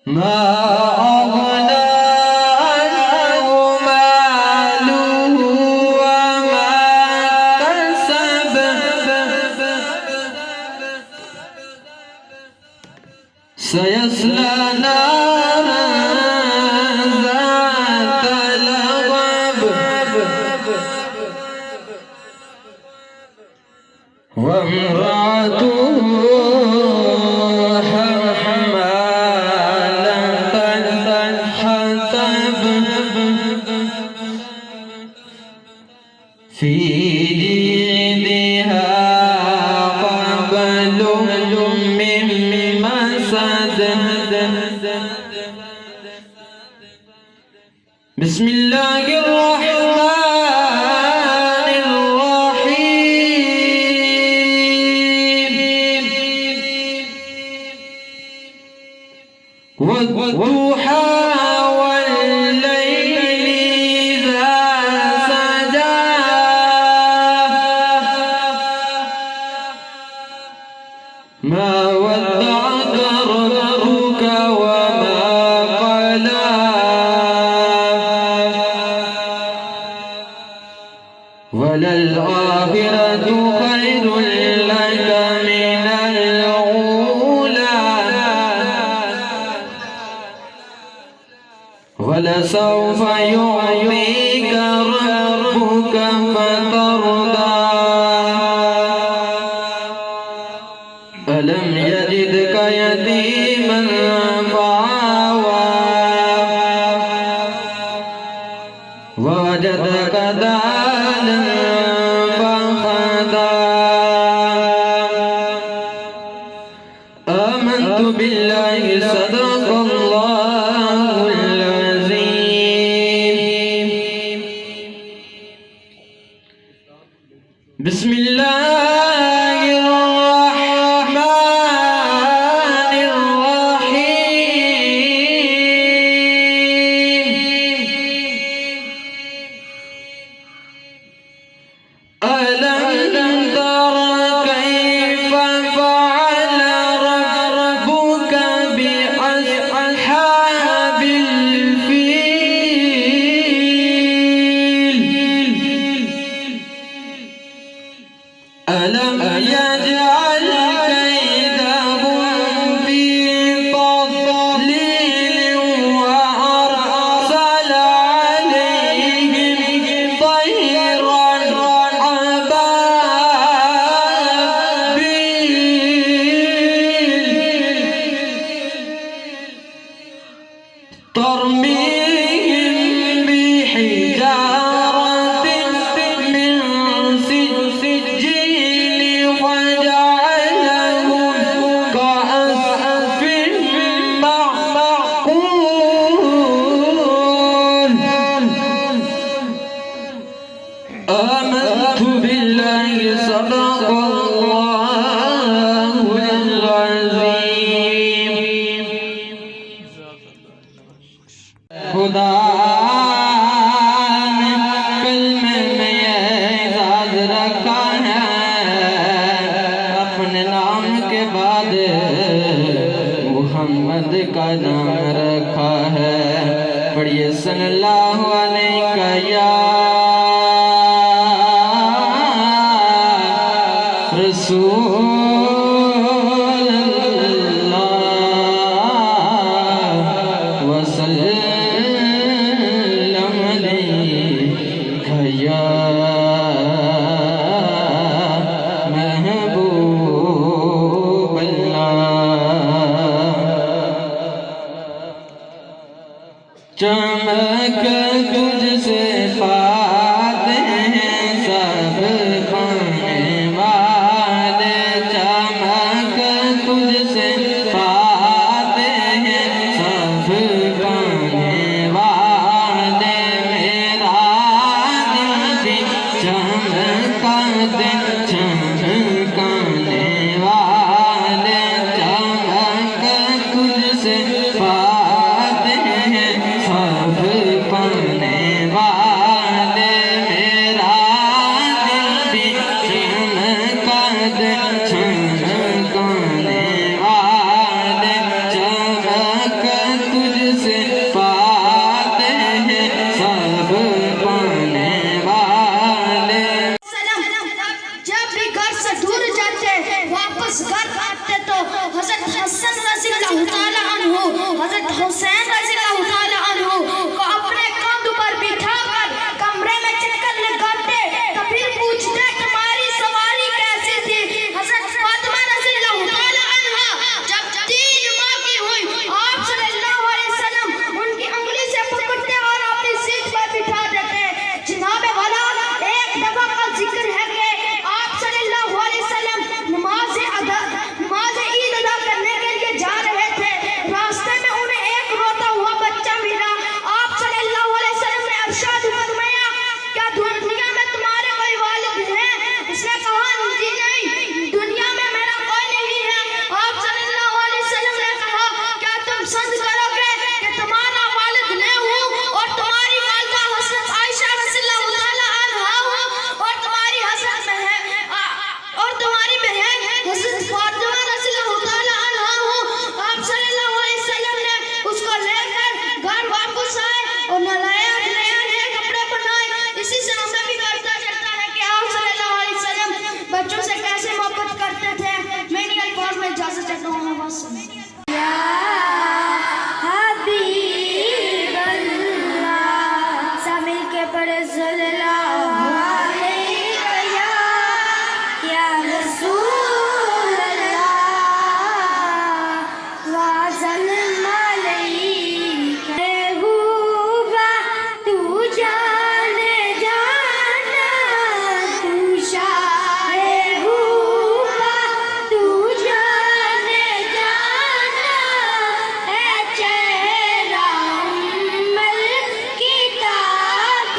मा अग़ना अन्हु मालुहु व मा कसब सयस्ला नारन ज़ात लहब व इम्राअतुहु हम्मालतल हतब फी जीदिहा क़ब्लुम मिन मसद। बिस्मिल्लाहिर्रहमानिर्रहीम। वद्दुहा वल्लैलि इज़ा सजा मा वद्दअक रब्बुक वमा क़ला वलल-आखिरतु खैरुल लक मिनल ऊला वलसौफ यु'तीक रब्बुक फतरदा अलम यजिदक यतीमन फआवा ववजदक दालन फहदा। आमनतु बिल्लाहि सदक़ल्लाहुल अज़ीम। बिस्मिल्लाहिर्रहमानिर्रहीम। अलम तर कैफ फ़अल रब्बुक बिअस्हाबिल फ़ील। अलम यजअल कैदहुम फ़ी तज़लील व अरसल अलैहिम तयरन अबाबील तरमीहिम बिहिजारतिन मिन सिज्जील फजअलहुम कअस्फिन मअकूल। आमनतु बिल्लाहि सदक़ल्लाहुल अज़ीम। खुदा ने कलमे में ये एजाज रखा है, अपने नाम के बाद मुहम्मद का नाम रखा है। पढ़िए सल्लल्लाहु अलैहि या रसूल अल्लाह वसल्लम अलैका या महबूब अल्लाह। चमक तुझसे पाते हैं सब पाने वाले, चमक तुझसे पाते हैं सब पाने वाले। मेरा दिल भी चमका दे चमकाने वाले, चमक तुझसे पाते हैं सब पाने वाले। हुसैन रज़ियल्लाहु ताला अन्हु को अपने कंधों पर बिठाकर कमरे में चक्कर लगाते तो फिर पूछते तुम्हारी सवारी कैसी थी। हज़रत फातिमा रज़ियल्लाहु ताला अन्हा जब 3 माह की हुई आप सल्लल्लाहु अलैहि वसल्लम उनकी उंगली से पकड़ते और अपनी सीट पर बिठा देते। जनाबे वाला एक दफा का जिक्र है कि आप सल्लल्लाहु अलैहि वसल्लम नमाज ईद अदा करने के लिए जा रहे थे। रास्ते में उन्हें एक रोता हुआ बच्चा मिला। आप सल्लल्लाहु अलैहि वसल्लम ने इरशाद फरमाया क्या दुनिया में तुम्हारे कोई वालिद हैं? उसने कहा जी नहीं, दुनिया में मेरा कोई नहीं है। आप सल्लल्लाहु अलैहि वसल्लम ने कहा क्या तुम संग करोगे कि तुम्हारा वालिद मैं हूँ और तुम्हारी वालिदा हज़रत आयशा रज़ियल्लाहु ताला अन्हा और तुम्हारी बहन हज़रत फातिमा रज़ियल्लाहु ताला अन्हा हो। आप सल्लल्लाहु अलैहि वसल्लम ने उसको लेकर घर वापस आए और नए कपड़े बनाए। इसी से हमें भी पता चलता है कि आप सल्लल्लाहु अलैहि वसल्लम बच्चों से कैसे मोहब्बत करते थे। मैं इन अल्फाज में इजाज़त चाहता हूँ। बस या हबीब अल्लाह सब मिलके पढ़े सल्लल्लाहु अलैहि या रसूल अल्लाह वा सल्लम अलैका हुवा तू जाने जाना तू शाए हुवा तू जाने जाना है चेहरा उम्मल किताब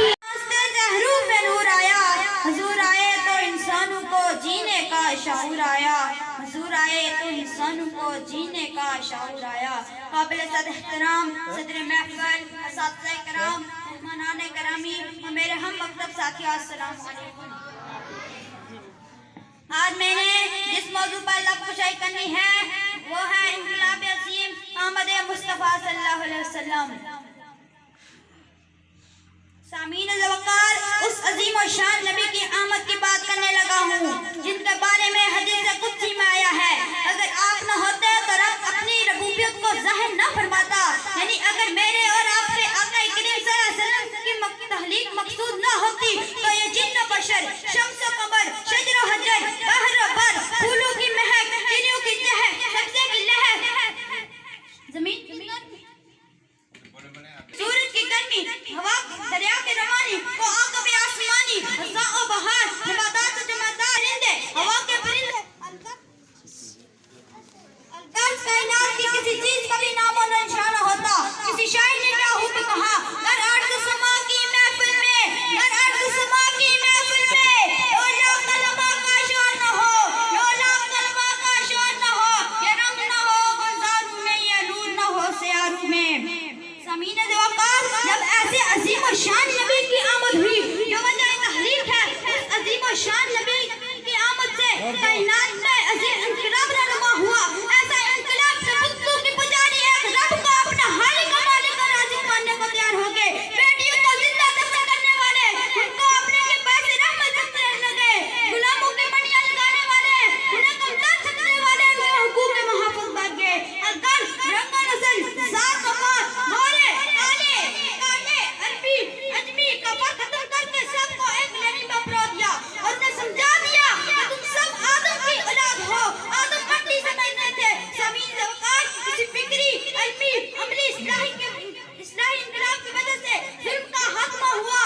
जहरू पे नूर आया। हुजूर आए तो इंसानों को जीने का शऊर आया। हुजूर आए तो इंसानों को जीने का शऊर आया। काबिल एहतराम सदर महफिल असातिज़े कराम मेहमानान करामी और मेरे हम मकतब साथियों अस्सलाम वालेकुम। आज मैंने जिस मौजू पर लफ्ज़ करनी है वो है इनक़िलाब अज़ीम अहमद मुस्तफ़ा सल्लल्लाहु अलैहि वसल्लम। सामीन वक़ार उस अजीम और शान नबी की आमद की बात करने लगा हूँ जिनके बारे में हदीस कुदसी में आया है अगर आप न होते तो रब अपनी रबूबियत को ज़ाहिर न फरमाता। यानी अगर मेरे और आपके आका करीम सल्लल्लाहु अलैहि वसल्लम की तहलीक मकसूद न होती तो ये जिन्न बशर शम्स कमर शजर हजर बहर बर फूलों की महक चिड़ियों की चहक सब्ज़े की लहर जमीन सूरज की गर्मी हवा दरिया की रवानी को आकब आसमानी फ़ज़ा बहार नबातात जमादार रिंदे हवा के परिंदे अलगर्ज कायनात की किसी चीज का भी नामो निशान होता। किसी शायर ने क्या हो भी कहा घर अर्ज़ समा की महफिल में घर अर्ज़ समा की महफिल में लोला कलमा का शान न हो लोला कलमा का शान न हो ये रंग न हो गुलजारू में ये नूर न हो सियारू में। ज़मीन वक़ार जब ऐसे अजीम और शान नबी की आमद हुई जो वजह तहलीक है उस अजीम और शान नबी की आमद से कायनात में अजीम इंक़िलाब रहनुमा हुआ। ऐसा इंक़िलाब से बुतों की पुजारी एक रब को अपना खालिक मालिक और राज़िक मानने को तैयार हो गए। बेटियों को जिंदा दफन करने वाले उनको अपने के पैसे रहमत समझने लगे। गुलामों के मनिया लगाने वाले उन्हें कमतर समझने वाले उनके हुकूक के मुहाफ़िज़ बन गए। अगर रंगा नस्ल ज़ात ज़बान गोरे काले काले अरबी अजमी का फर्क खत्म करके सबको एक लेनी में परो दिया और उन्हें समझा दिया कि तुम सब आदम की औलाद हो। आदम मट्टी से बनते थे। ज़मीन वक़ार किसी फिक्री इल्मी अमली इस्लाही इंक़िलाब की वजह से ज़ुल्म का खात्मा हुआ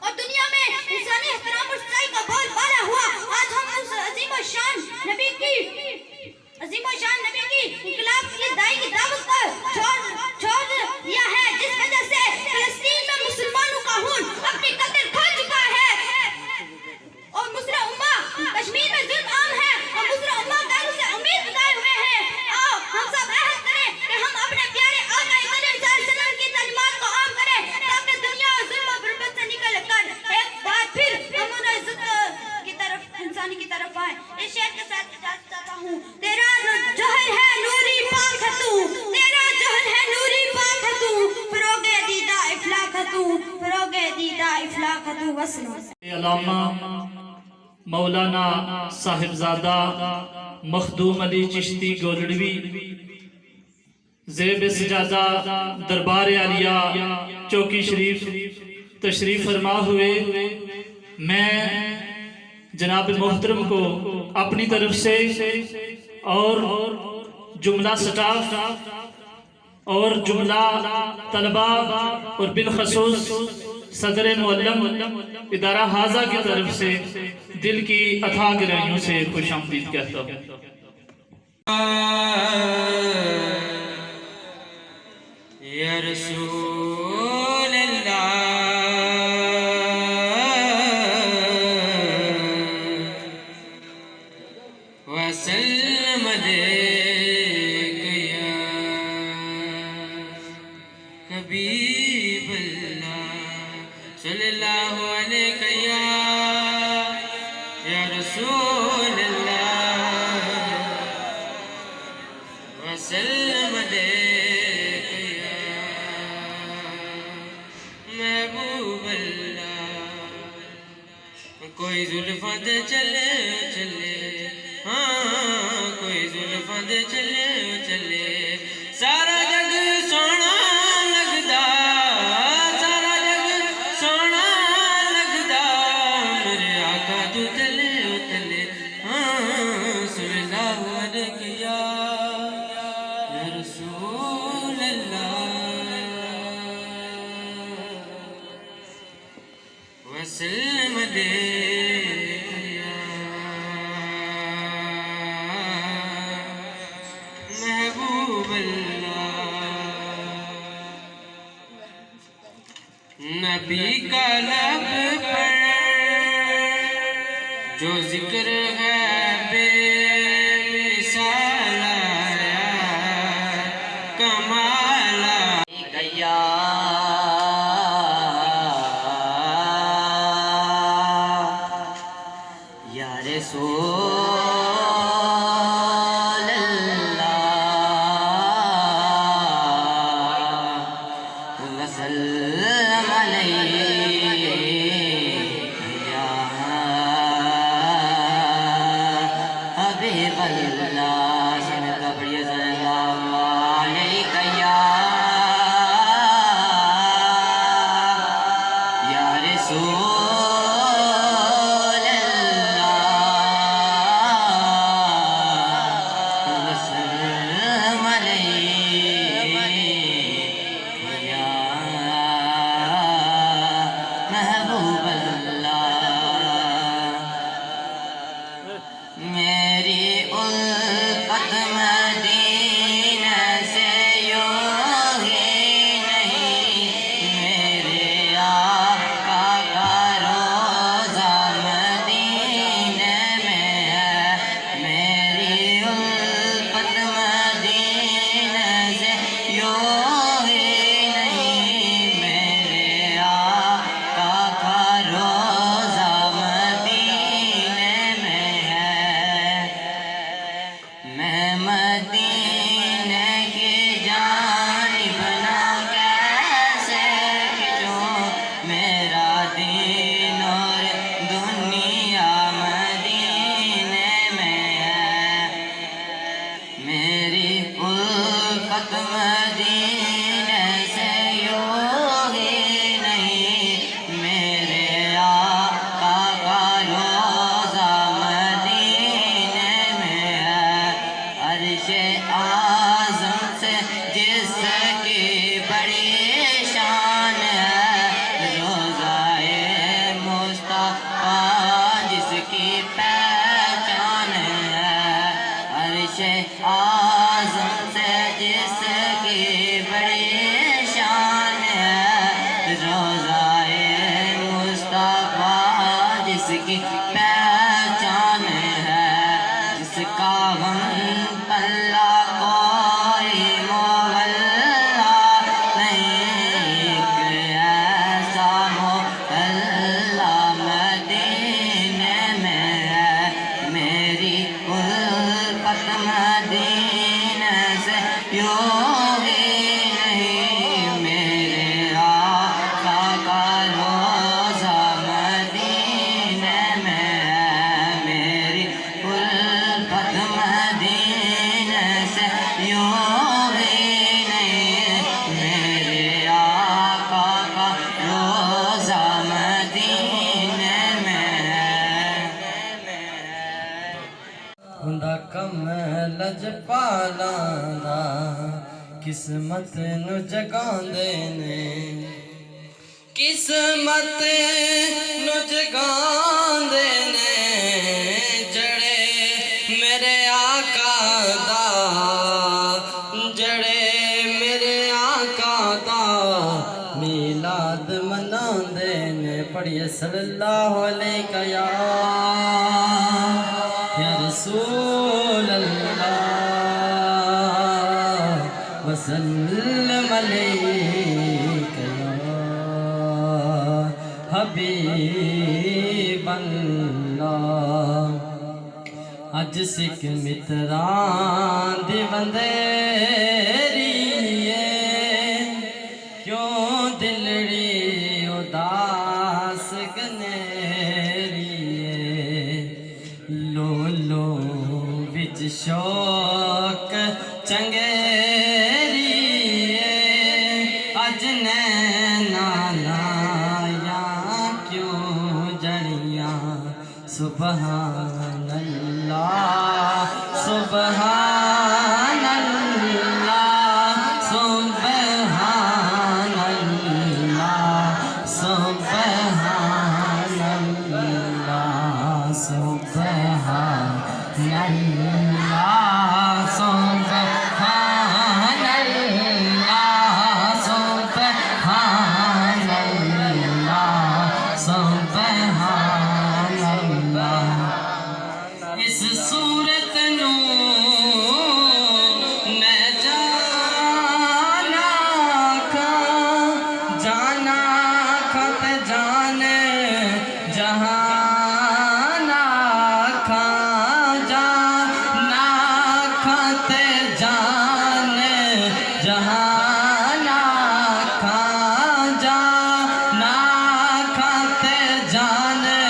और दुनिया में इंसानी एहतराम और सच्चाई का बोलबाला हुआ। आज हम उस अजीम और शान नबी की इंक़िलाब की दाई की दावत को छोड़ दिया है जिस वजह से फ़लस्तीन में मुसलमानों का खून अपनी कतर खा चुका है और मुस्लिम उम्मा कश्मीर में जुल्म आम है और मुस्लिम उम्मा गर्व से उम्मीद बताए हुए हैं। आओ हम सब अहद करें कि हम अपने प्यारे आका करीम सल्लल्लाहु अलैहि वसल्लम की तालीमात को आम करें ताकि दुनिया और जुल्म और गुर्बत से निकल कर एक बार फिर हम इज्जत की तरफ इंसानी की तरफ आए। इस शेर के साथ इजाज़त चाहता हूँ। तेरा जोहर है नूरी पाक है तू तेरा जोहर है नूरी पाक है तू फरोगे दीदा इफलाक है तू फरोगे दीदा इफलाक है तू। वसलो अल्लामा मौलाना साहिबजादा मखदूम अली चिश्ती गोलड़वी ज़ेब सजादा दरबार आलिया चौकी शरीफ तशरीफ फरमा हुए। मैं जनाब मोहतरम को अपनी तरफ से और जुमला स्टाफ और जुमला तलबा और बिलखसूस सदर मुअल्लम इदारा हाजा की तरफ से दिल की अथाह गहराइयों से खुशामदीद कहता हूँ। या रसूल अल्लाह वसल्लम अलैका या हबीब अल्लाह सल्लल्लाहु अलैका या रसूल अल्लाह वसल्लम अलैका या महबूब अल्लाह। कोई जुल्फां दे चले चले, हाँ कोई जुल्फां दे चले चले, सारा जग सोना लगदा, सारा जग सोना लगदा, मेरे आका तू चले चले, हाँ सल्लल्लाहु अलैहि या रसूल अल्लाह वसल्लम अलैका या महबूब अल्लाह। नबी का लब पर जो जिक्र है बेमिसाल आया कमाला गया या रसूल अल्लाह वसल्लम अलैहि या हबीब अल्लाह। सल्लल्लाहु अलैहि या किस्मत नु जगांदे ने किस्मत नु जगांदे ने जड़े मेरे आका दा जड़े मेरे आका दा मिलाद मनांदे ने पढ़िए सल्लल्लाहु अलैहि या रसूल अल्लाह वसल्लम अलैका या हबीब अल्लाह। अज सिख मित्रां दी वंदेरी क्यों दिलड़ी उदास गनेरी लो लो विच शौक चंगेरी अज नैना लाया क्यों जड़ियां सुबहान अल्लाह सुबहान अल्लाह सुबहान अल्लाह सुबहान अल्लाह सुबहान अल्लाह सुबहान अल्लाह सुबहान अल्लाह सुबहान अल्लाह। इस सूरत नू मैं जाना खा ते जाने जहाना खा जाना खा ते जाने जहाना खा जाना खा ते जाने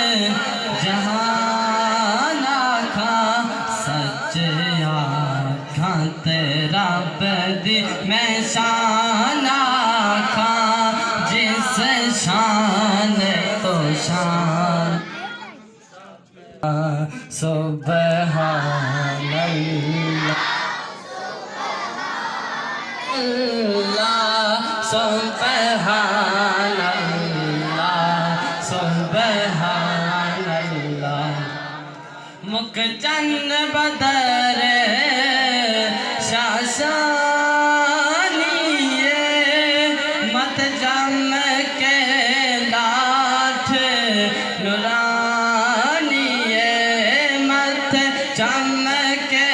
जहाना खा सच्चे आखा तेरा बदी मैं शाना खा जिस शान तो शान सुबहान अल्लाह सुबहान अल्लाह सुबहान अल्लाह। मुख चंद बदर शाशानिए मत जम के लाठ नुरानिए मत जम के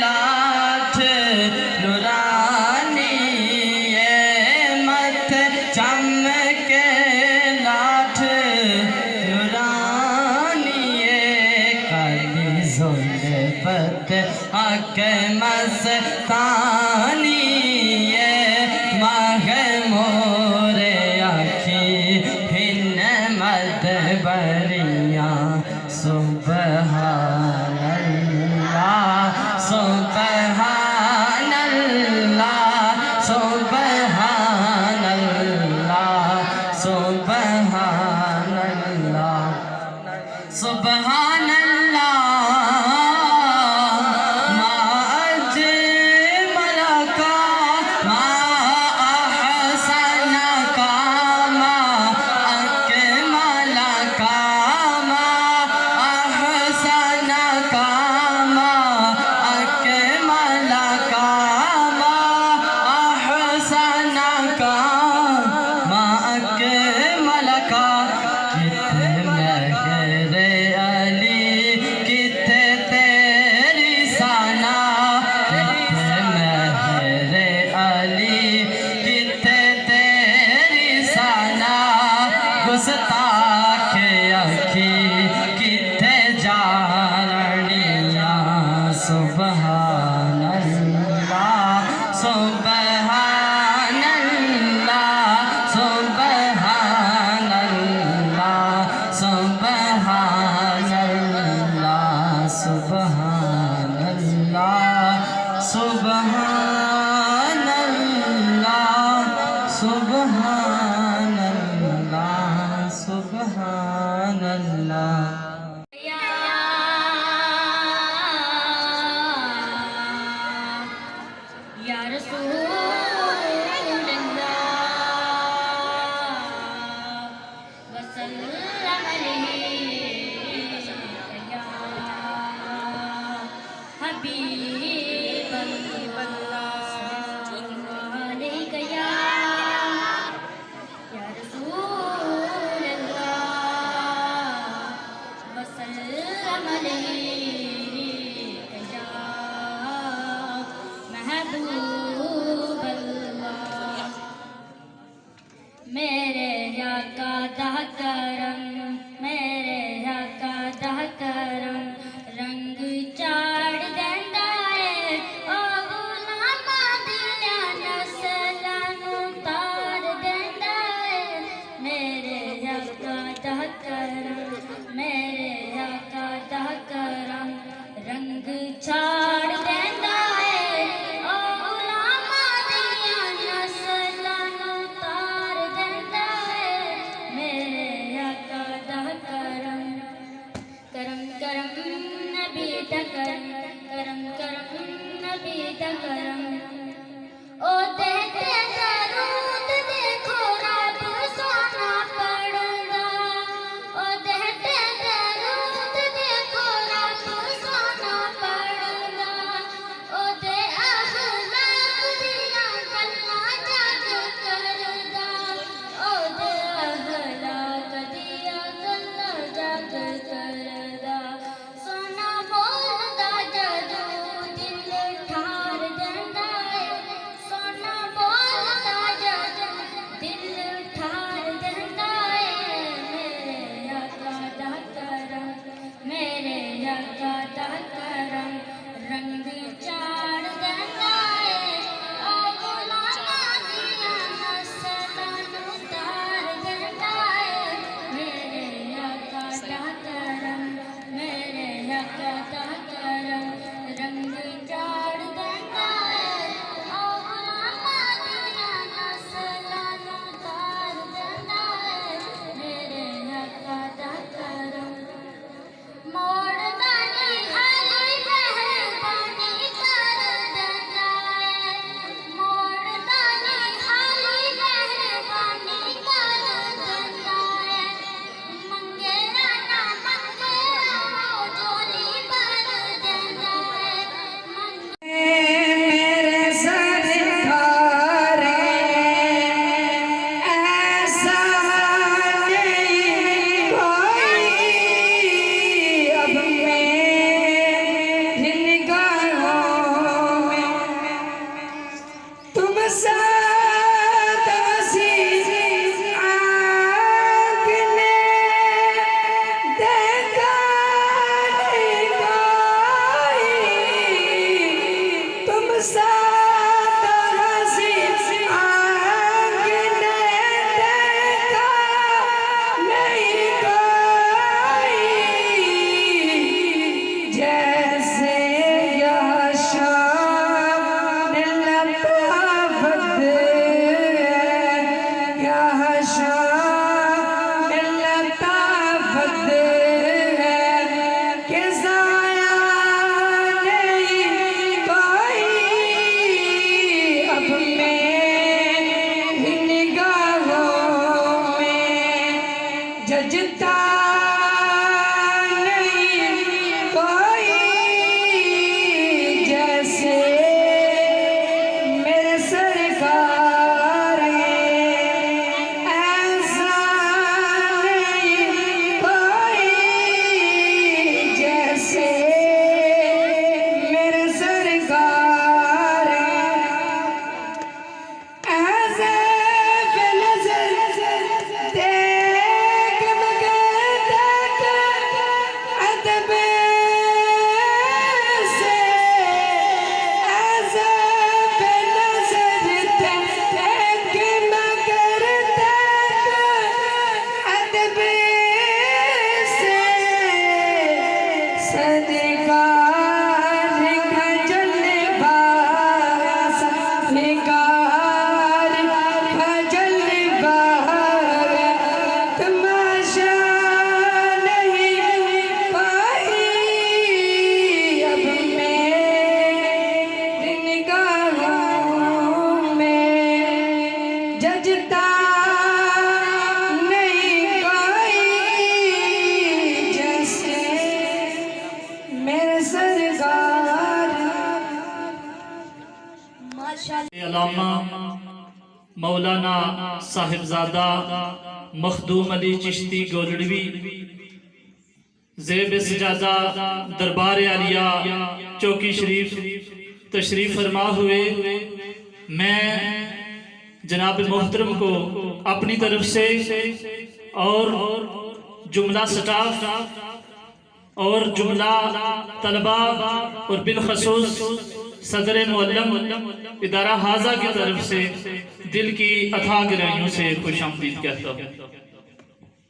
लाठ नुरानिए मत जम के लाठ नुरानिए काली ज़ुल्फ़त आके मस्तानिए माह मोरे आखी हिन मद बरिया सुबहान अल्लाह सुबहान अल्लाह सुबहान अल्लाह सुबहान अल्लाह सुबहान अल्लाह। गुस्ताखे अखी किथे जानिया सुबहान अल्लाह सुबहान अल्लाह सुबहान अल्लाह सुबहान अल्लाह सुबहान अल्लाह सुबहान अल्लाह सुबहान अल्लाह। आका दा करम, मेरे आका दा करम, रंग चाड़ देंदा है ओ गुलामा दिया नस्लां नूं तार देंदा है। मेरे आका दा करम, मेरे आका दा करम, रंग चाड़ देंदा है ओ गुलामा दिया नस्लां नूं तार देंदा है। मेरे आका दा करम, करम करम नबी दा करम, करम करम नबी दा करम, ओ देते दरूद देखो रब सोना पड़दा, ओ देते दरूद देखो रब सोना पड़दा, ओ दे अखलाक दियां गल्लां जग करदा, ओ दे अखलाक दियां गल्लां जग करदा। सोना बोलदा जदों दिल ठार देंदा है, सोना बोलदा जदों दिल ठार देंदा है। मेरे आका दा करम, मेरे आका दा करम, रंग चाड़ देंदा है ओ गुलामा दियां नस्लां नूं तार देंदा है। मेरे आका दा करम, मेरे आका दा करम, रंग चाड़ देंदा है ओ गुलामा दियां नस्लां नूं तार देंदा है। मेरे आका दा करम, मोड़दा नहीं खाली मेहरबानी कर देंदा है, मोड़दा नहीं खाली मेहरबानी कर देंदा है। मंगे ना मंगे ओ झोली भर देंदा है, मेरे सरकार ऐसा नहीं कोई, अब मेरी निगाहों में तुम सा हसी आँख ने देखा नहीं कोई, तुम सा हसी आँख ने देखा नहीं कोई। जैसे यह शाम लताफत है, यह शाम लताफत है कि ज़ाया नहीं कोई, अब मेरी निगाहों में जजता नहीं कोई। जैसे मेरे सरकार ऐसा नहीं कोई, जैसे मेरे सरकार ऐसे बेनज़र देख मगर देख अदब से, ऐसे बेनज़र देख मगर देख अदब से। सदका खजल बास निगार खजल बार, तमाशा नहीं पाई, अब मेरी निगाहों में जजता नहीं कोई। जैसे मेरे सरकार माशाअल्लाह। अलामा मौलाना साहिबजादा मखदूम अली चिश्ती गोलड़वी ज़ेब सजादा दरबार आलिया चौकी शरीफ तशरीफ फरमा हुए। मैं जनाब मोहतरम को अपनी तरफ से और जुमला स्टाफ और जुमला तलबा और बिलखसूस सदर मुअल्लम इदारा हाजा की तरफ से दिल की अथाह गहराइयों से खुशामदीद कहता हूँ।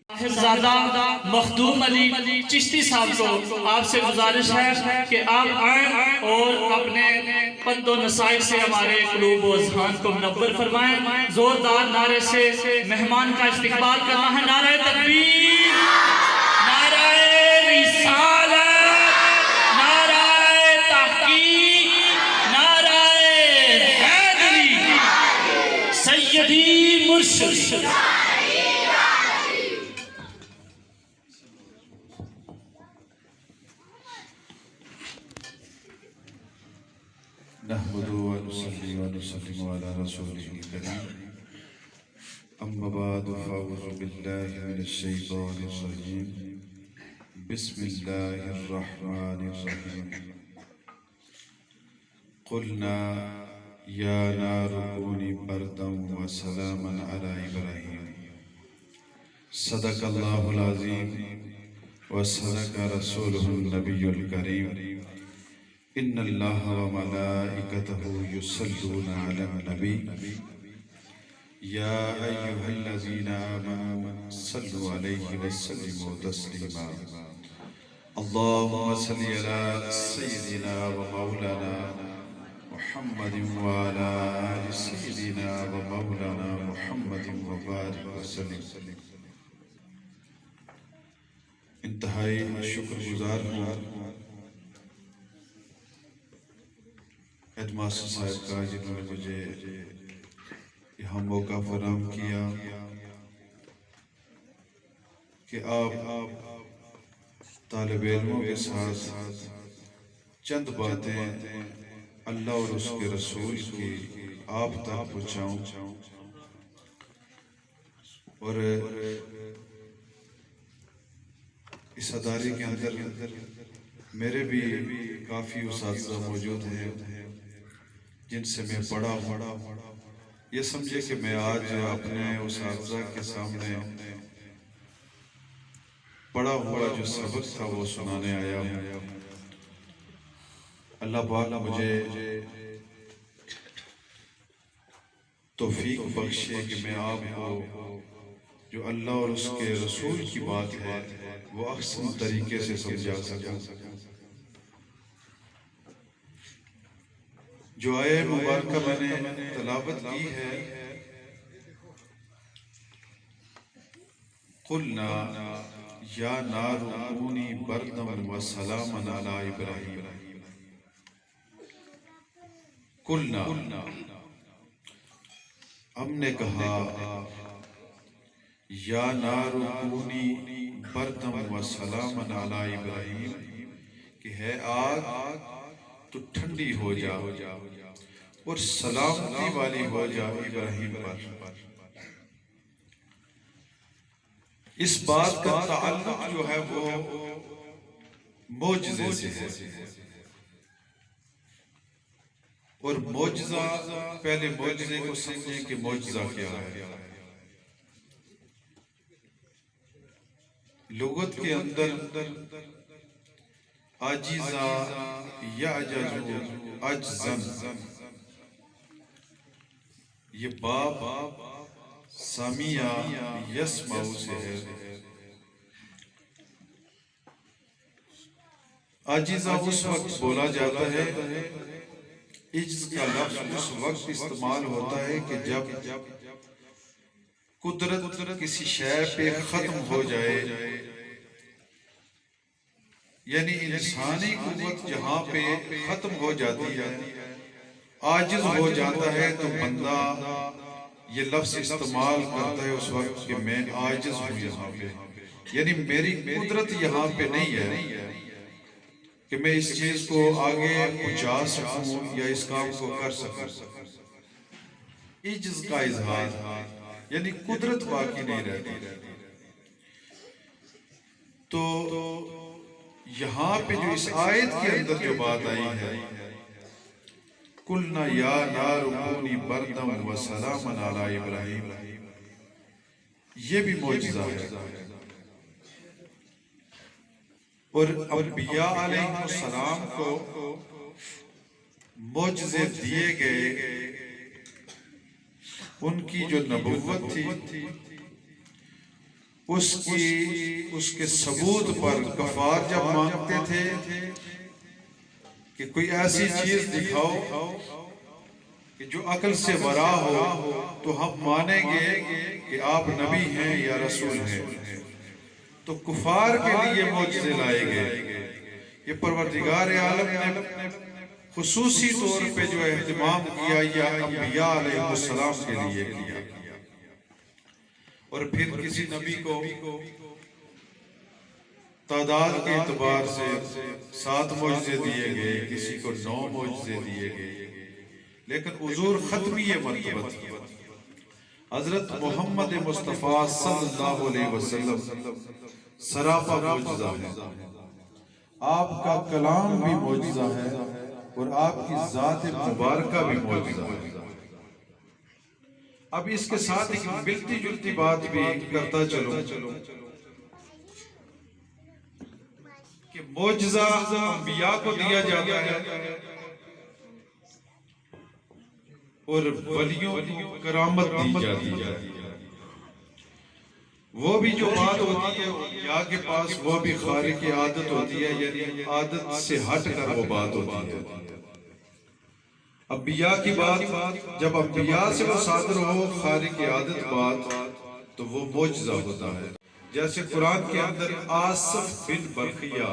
साहिबजादा मखदूम अली चिश्ती साहब को आपसे गुजारिश है कि आप आए और अपने पंदो नसाइल से हमारे क़ुलूब व अज़हान को मुनव्वर फरमाएं। जोरदार नारे से मेहमान का इस्तकबाल करना है। नारे तकबीर, नारे रिसालत, नारे तहकीक, नारे हैदरी, सैयदी मुर्शिद। नहमदुहु व नुसल्ली व नुसल्लिमु अला रसूलिहिल करीम। अम्मा बअद फ़अऊज़ु बिल्लाहि मिनश शैतानिर रजीम। बिस्मिल्लाहिर रहमानिर रहीम। क़ुलना या नारु कूनी बरदन व सलामन अला इब्राहीम। सदक़ल्लाहुल अज़ीम व सदक़ रसूलुहुन नबियुल करीम। इन्नल्लाह व मलाइकतहु युसल्लूना अलन नबी या अय्युहल्लज़ीना आमनू सल्लु अलैहि व सल्लिमू तस्लीमा। अल्लाहुम्मा सल्लि अला सय्यिदिना व मौलाना मुहम्मदिन व अला आलि सय्यिदिना व मौलाना मुहम्मदिन व बारिक व सल्लिम। इंतहाई शुक्रगुजार हूँ हेडमास्टर साहब का, जिन्होंने मुझे यहाँ मौका फराहम किया कि आप तालिब इल्मों के साथ चंद बातें अल्लाह और उसके रसूल की आप तक पहुँचाऊँ। और इस अदारे के अंदर मेरे भी काफ़ी उस्ताद मौजूद हैं जिनसे मैं पढ़ा हूँ। ये समझे कि मैं आज अपने उस्ताद के सामने पढ़ा हुआ जो सबक था वो सुनाने आया हूँ। अल्लाह पाक मुझे तौफीक बख्शे कि मैं आपको जो अल्लाह और उसके रसूल की बात है वो अहसन तरीके से समझा सकूं। जो आये मुबारका मैंने तलावत की है, कुलना या नारु कूनी बरदन व सलामन अला इब्राहीम। कुलना हमने कहा, या नारु कूनी बरदन व सलामन अला इब्राहीम कि है आग तो ठंडी हो जाओ और सलामती वाली हो जाओ इब्राहीम पर। इस बात का ताल्लुक जो है वो मौजज़े से है। और मौजज़ा, पहले मौजज़े को समझें कि मौजज़ा क्या है। लुगत के अंदर आजीज़ा या अजज़न, ये बाब सामिया यस्माउ से है। आजीज़ा उस वक्त बोला जाता है, इज्ज़ का लफ्ज़ उस वक्त इस्तेमाल होता है कि जब कुदरत किसी शय पे खत्म हो जाए, यानी इंसानी कुव्वत जहाँ पे खत्म हो जाती है, आजिज हो जाता है, तो बंदा ये लफ्ज़ इस्तेमाल करता है उस वक्त कि मैं आजिज हूँ यहाँ पे, यानी मेरी कुदरत यहाँ पे नहीं है कि मैं इस चीज को आगे पहुँचा सकूँ या इस काम को कर सकूँ। इज्ज़ का इजहार, यानी कुदरत बाकी नहीं रहती। तो यहाँ पे जो इस आयत के अंदर जो बात आई है कुलना या नार कूनी बरदम व सलामन अला इब्राहिम, ये भी मौजिज़ा है। और अंबिया अलैहिस्सलाम को मौजिज़े दिए गए, उनकी जो नबुव्वत थी उसके सबूत पर कफार जब मांगते थे कि कोई ऐसी चीज दिखाओ कि जो अकल से वरा हो, तो हम मानेंगे कि आप नबी हैं या रसूल हैं। तो कुफार के लिए मौजिज़े लाए गए। ये परवरदिगार आलम ने खुसूसी तौर पे जो एहतिमाम किया या अंबिया अलैहिस्सलाम के लिए किया। और फिर किसी नबी को तादाद के एतबार से 7 मौजिज़े दिए गए, किसी को 9 मौजिज़े दिए गए, लेकिन हुजूर खत्मी मरतबा थी। हजरत मोहम्मद मुस्तफ़ा सल्लल्लाहु अलैहि वसल्लम सरापा मौजिज़ा है। आपका कलाम भी मौजिज़ा है और आपकी ज़ात मुबारका भी मौजिज़ा है। अब इसके साथ एक मिलती जुलती बात भी करता चलो कि मौजिज़ा अंबिया को दिया जाता है और वलियों को करामत दी जाती है। वो भी जो बात होती है अंबिया के पास, वो भी खारिक की आदत होती है, यानी आदत से हट कर वो बात होती है। अंबिया की बात जब अंबिया से वो सादर हो खारिक की आदत बात, तो वो मौजिज़ा होता है। जैसे कुरान के अंदर आसिफ बिन बरखिया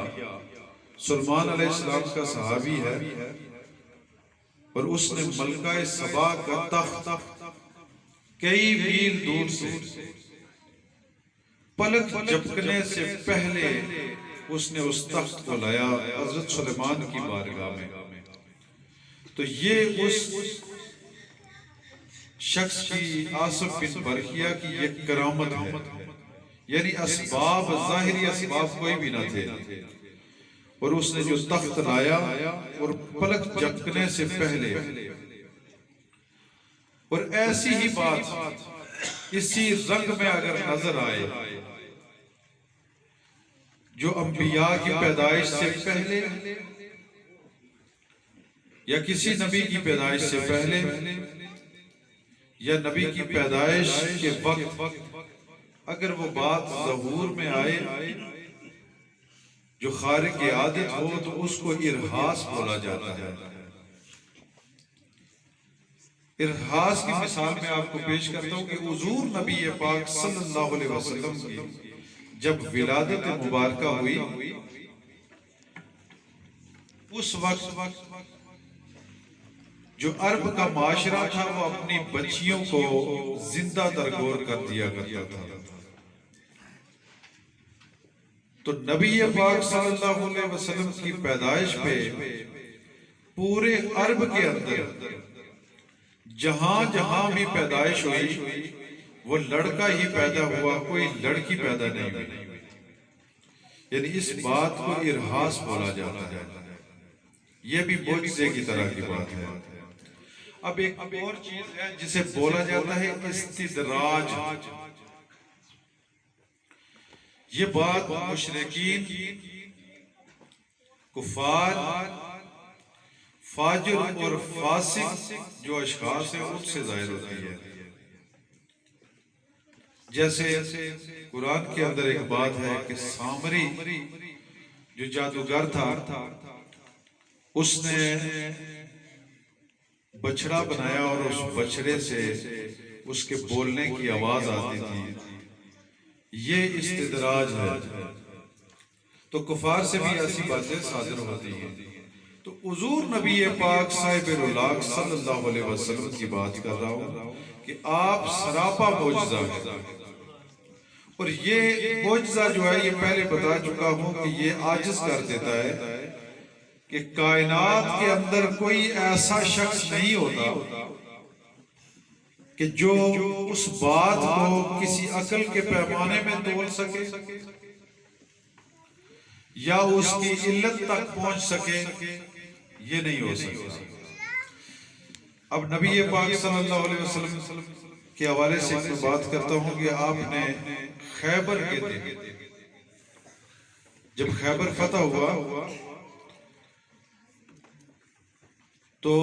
सुलेमान अलैहिस्सलाम का सहाबी है और उसने मलका सबा का तख्त कई मील दूर से पलक झपकने से पहले उसने उस तख्त को लाया हजरत सुलेमान की बारगाह में। तो ये उस शख्स की आसिफ बिन बरखिया की एक करामत है, यानी असबाब ज़ाहिरी असबाब कोई भी न थे और उसने जो तख्त लाया और पलक झपकने से पहले। और ऐसी ही बात इसी रंग में अगर नजर आए जो अंबिया की पैदाइश से पहले या किसी नबी की पैदाइश से पहले या नबी की पैदाइश के वक्त अगर वो बात ज़हूर में आए जो खारिक की आदत हो, तो उसको इरहास बोला जाता है। इरहास की मिसाल मैं आपको पेश करता हूँ कि हुजूर नबी पाक सल्लल्लाहु अलैहि वसल्लम की जब विलादत मुबारका हुई, उस वक्त जो अरब का माशरा था वो अपनी बच्चियों को जिंदा दरगोर कर दिया करता था। तो नबी पाक सल्लल्लाहु अलैहि वसल्लम की पैदाइश पे पूरे अरब के अंदर जहां जहां भी पैदाइश हुई वो लड़का ही पैदा हुआ, कोई लड़की पैदा नहीं हुई। यानी इस बात को इरहास बोला जाता है। यह भी मौजिज़े की तरह की बात है। अब एक और चीज है जिसे बोला जाता है इस्तिदराज। ये बात मुशरिकीन, कुफार, फाजिर और फासिक जो अशखास है उनसे जाहिर होती है। जैसे कुरान के अंदर एक बात है कि सामरी जो जादूगर था उसने बछड़ा बनाया और उस बछड़े से उसके बोलने की आवाज आती थी। ये इस्तिदराज है। तो कुफार से भी ऐसी बातें सादिर होती हैं। तो हुजूर नबी पाक साहिब-ए-रुलाक सल्लल्लाहु अलैहि वसल्लम की बात कर रहा हूं कि आप सरापा मौजिज़ा है। और ये मौजिज़ा जो है ये पहले बता चुका हूं कि ये आजिज कर देता है कि कायनात के अंदर कोई ऐसा शख्स नहीं होता कि जो उस बात को किसी अकल के पैमाने में तोल सके या उसकी इल्लत तक पहुंच सके। ये नहीं हो सकता। अब नबी पाक सल्लल्लाहु अलैहि वसल्लम के हवाले से मैं बात करता हूं कि आपने खैबर के दिन, जब खैबर फतह हुआ तो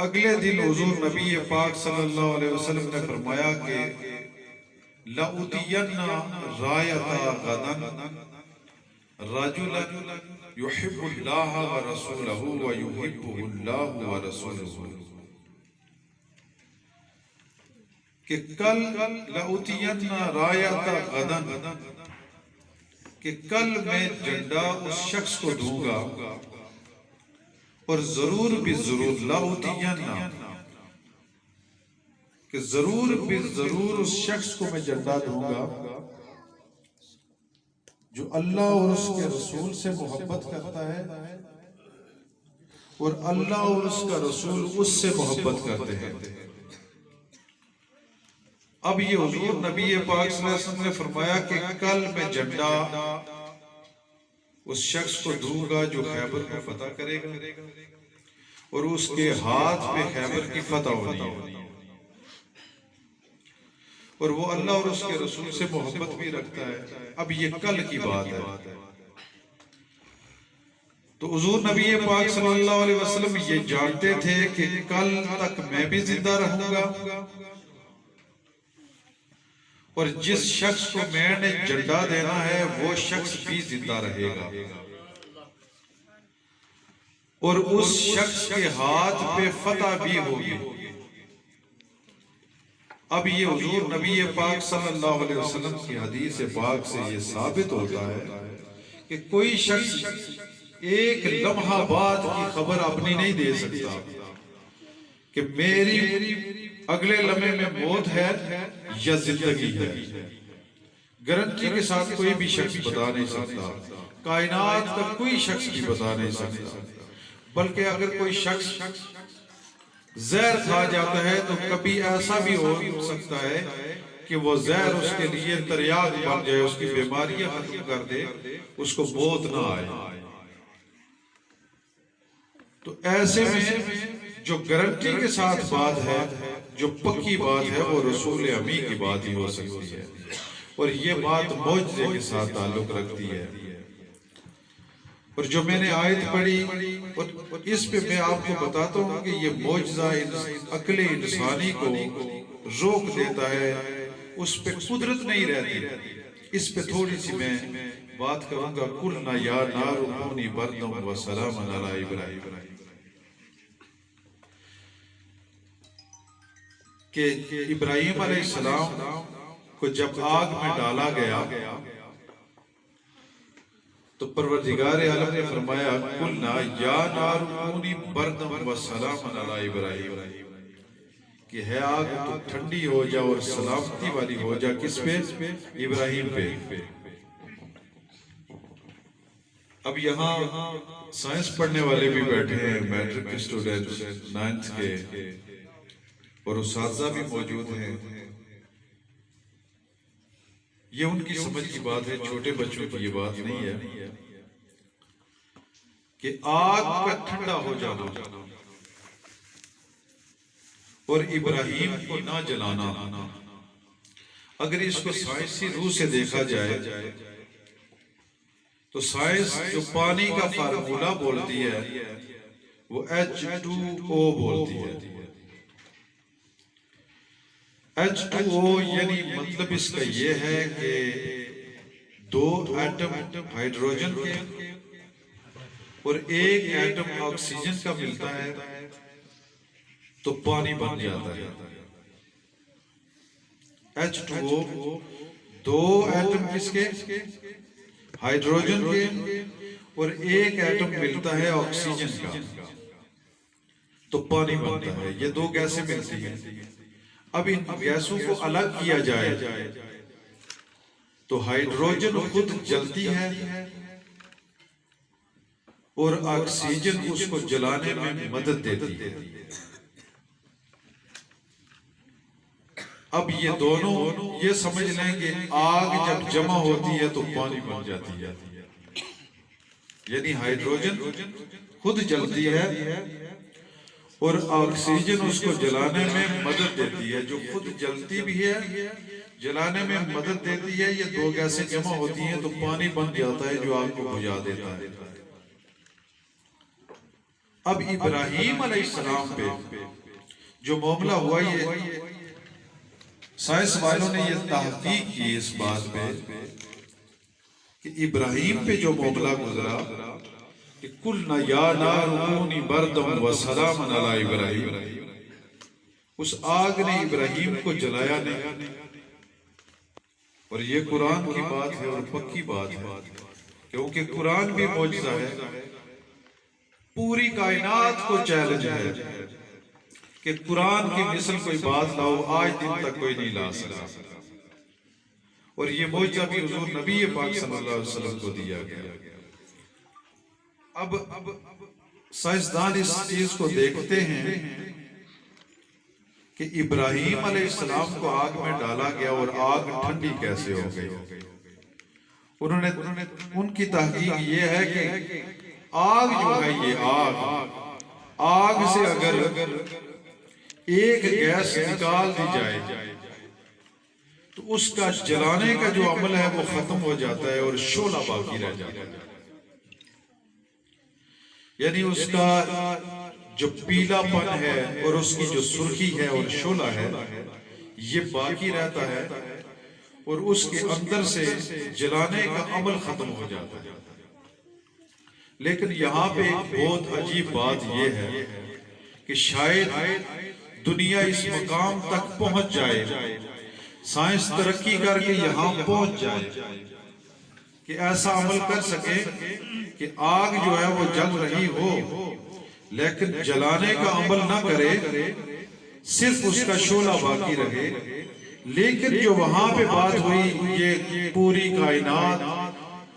अगले दिन हुजूर नबी पाक सल्लल्लाहु अलैहि वसल्लम ने फरमाया कि लउतियन्ना रायता गदन रजुलन युहिब्बुल्लाह व रसूलहु व युहिब्बुहुल्लाहु व रसूलुहु, कि कल लउतियन्ना रायता गदन, कि कल मैं झंडा उस शख्स को दूंगा, और जरूर भी जरूर लउतियन्ना, कि जरूर भी जरूर उस शख्स को मैं झंडा दूंगा जो अल्लाह और उसके रसूल से मोहब्बत करता है और अल्लाह और उसका रसूल उससे मोहब्बत करते हैं। अब ये हुजूर नबी पाक सल्लल्लाहु अलैहि वसल्लम ने फरमाया कि कल मैं झंडा उस शख्स को दूंगा जो खैबर को फतह करेगा और उसके हाथ में खैबर की फतह होनी है, और वो अल्लाह और उसके रसूल से मोहब्बत भी रखता है। अब ये कल की बात है। तो हुजूर नबी पाक सल्लल्लाहु अलैहि वसल्लम ये जानते थे कि कल तक मैं भी जिंदा रहूंगा और जिस शख्स को मैंने झंडा देना है वो शख्स भी जिंदा रहेगा और उस शख्स के हाथ पे फतह भी होगी। अब ये हुजूर नबी पाक सल्लल्लाहु अलैहि वसल्लम की हदीस पाक से ये साबित होता है कि कोई शख्स एक लम्हा बाद की खबर अपनी नहीं दे सकता कि मेरी अगले लम्हे में मौत है या जिंदगी है। गारंटी के साथ कोई भी शख्स बता नहीं सकता, कायनात का कोई शख्स भी बता नहीं सकता। बल्कि अगर कोई शख्स जहर खा जाता है तो कभी ऐसा भी हो सकता है कि वो जहर उसके लिए तरियाग बन जाए, उसकी बीमारियां खत्म कर दे, उसको मौत ना आए। तो ऐसे में जो गारंटी के साथ बात है, जो पक्की बात है, वो रसूल अमी की बात ही हो सकती है और ये बात मौजज़े के साथ ताल्लुक रखती है। और जो मैंने आयत पढ़ी और इस पे मैं आपको बताता हूँ कि ये मौजज़ा अक्ल इंसानी को रोक देता है, उस पे कुदरत नहीं रहती। इस पे थोड़ी सी मैं बात करूंगा। कुलना या नारु कूनी बर्दम व सलामन अला इब्राहीम, कि इब्राहीम अलैहिस्सलाम को जब आग में डाला गया तो परवरदिगार आलम ने फरमाया कुलना या नारु कूनी बर्दम व सलामन अला इब्राहीम, कि है आग तो ठंडी हो जा और सलामती वाली हो जा। किस पे? इब्राहीम पे। अब यहाँ साइंस पढ़ने वाले भी बैठे हैं, मैट्रिक के स्टूडेंट्स 9th के, और उस्ताज़ा भी मौजूद हैं। ये उनकी समझ की बात है, छोटे बच्चों की ये बात नहीं है कि आग का ठंडा हो जाना और इब्राहीम को ना जलाना। अगर इसको साइंसी रूह से देखा जाए तो साइंस जो पानी का फार्मूला बोलती है वो H2O बोलती है। H2O यानी मतलब इसका ये है कि 2 एटम हाइड्रोजन के और 1 एटम ऑक्सीजन का मिलता है तो पानी बन जाता है। H2O 2 एटम किसके? हाइड्रोजन के, और 1 एटम मिलता है ऑक्सीजन का तो पानी बनता है। ये 2 गैसें मिलती हैं। अब इन गैसों को अलग किया जाए तो हाइड्रोजन खुद जलती है और ऑक्सीजन उसको जलाने में मदद देती है। अब ये दोनों ये समझ लें कि आग जब जमा होती है तो पानी बन जाती है, यानी हाइड्रोजन खुद जलती है और ऑक्सीजन उसको जलाने में मदद देती है, जो खुद जलती भी है जलाने में मदद देती है। ये दो गैसें जमा होती हैं तो पानी बन जाता है जो आग को बुझा देता है। अब इब्राहीम अलैहिस्सलाम पे जो मामला हुआ, ये साइंस वालों ने ये तहकीक की इस बात पे कि इब्राहीम पे जो मामला गुजरा कि कुलना या नार कूनी बरदम व सलामन अला इब्राहीम, उस आग ने इब्राहीम को जलाया नहीं। और ये कुरान की बात है और पक्की बात है, क्योंकि कुरान भी मौजज़ा है। पूरी कायनात को चैलेंज है कि कुरान की मिसल कोई बात लाओ, आज दिन तक कोई नहीं ला सका। और ये मौजज़ा भी हुजूर नबी पाक सल्लल्लाहु अलैहि वसल्लम को दिया गया। अब साइंसदान इस चीज को देखते हैं कि इब्राहीम अलैहिस्सलाम को आग में डाला गया और आग ठंडी कैसे हो गई। उन्होंने उनकी तहकीक ये है कि आग जो है, ये आग से अगर एक गैस निकाल दी जाए तो उसका जलाने का जो अमल है वो खत्म हो जाता है और शोला बाकी रह जाता है। यानी उसका जो पीलापन है और उसकी जो सुर्खी है और शोला है ये बाकी रहता है और उसके अंदर से जलाने का अमल खत्म हो जाता है। लेकिन यहाँ पे एक बहुत अजीब बात यह है कि शायद दुनिया इस मकाम तक पहुंच जाए, साइंस तरक्की करके यहाँ पहुंच जाए कि ऐसा अमल कर सके कि आग जो है वो जल रही हो लेकिन जलाने का अमल ना करे, सिर्फ उसका शोला बाकी रहे। लेकिन जो वहां पे बात हुई, ये पूरी कायनात